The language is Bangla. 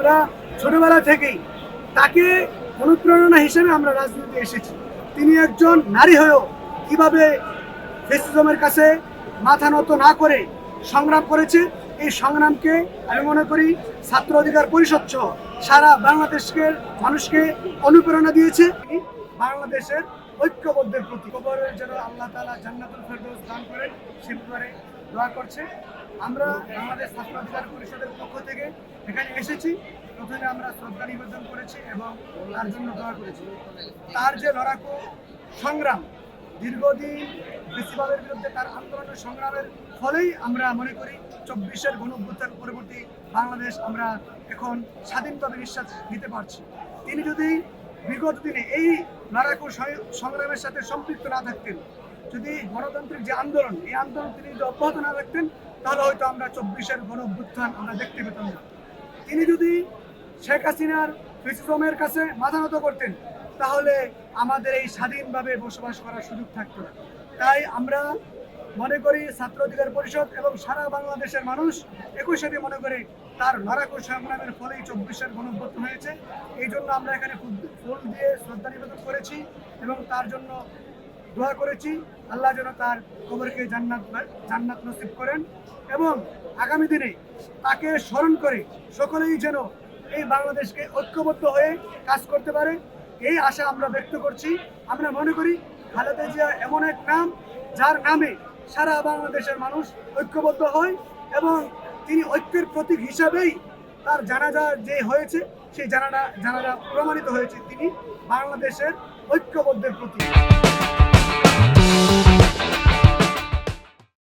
আমরা ছোটবেলা থেকেই তাকে অনুপ্রেরণা হিসেবে আমরা রাজনীতিতে এসেছি। তিনি একজন নারী হয়েও কিভাবে ফ্যাসিজমের কাছে মাথা নত না করে সংগ্রাম করেছে, এই সংগ্রামকে আমি মনে করি ছাত্র অধিকার পরিষদ সহ সারা বাংলাদেশকে মানুষকে অনুপ্রেরণা দিয়েছে। বাংলাদেশের ঐক্যবদ্ধের প্রতি কবরের যেন আল্লাহ তাআলা জান্নাতুল ফেরদৌস দান করেন সে ব্যাপারে দোয়া করছে। আমরা বাংলাদেশ ছাত্র অধিকার পরিষদের পক্ষ থেকে এখানে এসেছি, প্রথমে আমরা শ্রদ্ধা নিবেদন করেছি এবং তার জন্য দোয়া করেছি। তার যে লড়াকু সংগ্রাম, দীর্ঘদিন বেশিরভাগের বিরুদ্ধে তার আন্দোলনের সংগ্রামের ফলেই আমরা মনে করি 24-এর গণঅভ্যুত্থান পরবর্তী বাংলাদেশ আমরা এখন স্বাধীনভাবে নিঃশ্বাস নিতে পারছি। তিনি যদি বিগত দিনে এই লড়াকু সংগ্রামের সাথে সম্পৃক্ত না থাকতেন, যদি গণতান্ত্রিক যে আন্দোলন, এই আন্দোলন তিনি যদি অব্যাহত না রাখতেন, তাহলে হয়তো আমরা 24-এর গণঅভ্যুত্থান আমরা দেখতে পেতাম না। তিনি যদি শেখ হাসিনার ফ্যাসিজমের কাছে মাথা নত করতেন, তাহলে আমাদের এই স্বাধীনভাবে বসবাস করার সুযোগ থাকতো না। তাই আমরা মনে করি ছাত্র অধিকার পরিষদ এবং সারা বাংলাদেশের মানুষ একই সাথে মনে করে তার লড়াকু সংগ্রামের ফলেই 24-এর গণঅভ্যুত্থান হয়েছে। এই জন্য আমরা এখানে ফুল দিয়ে শ্রদ্ধা নিবেদন করেছি এবং তার জন্য দোয়া করেছি আল্লাহ যেন তার কবরকে জান্নাত নসিব করেন এবং আগামী দিনে তাকে স্মরণ করে সকলেই যেন এই বাংলাদেশকে ঐক্যবদ্ধ হয়ে কাজ করতে পারে, এই আশা আমরা ব্যক্ত করছি। আমরা মনে করি খালেদা জিয়া এমন এক নাম যার নামে সারা বাংলাদেশের মানুষ ঐক্যবদ্ধ হয় এবং তিনি ঐক্যের প্রতীক হিসাবেই তার জানাজা যে হয়েছে সেই জানাজা প্রমাণিত হয়েছে তিনি বাংলাদেশের ঐক্যবদ্ধের প্রতীক।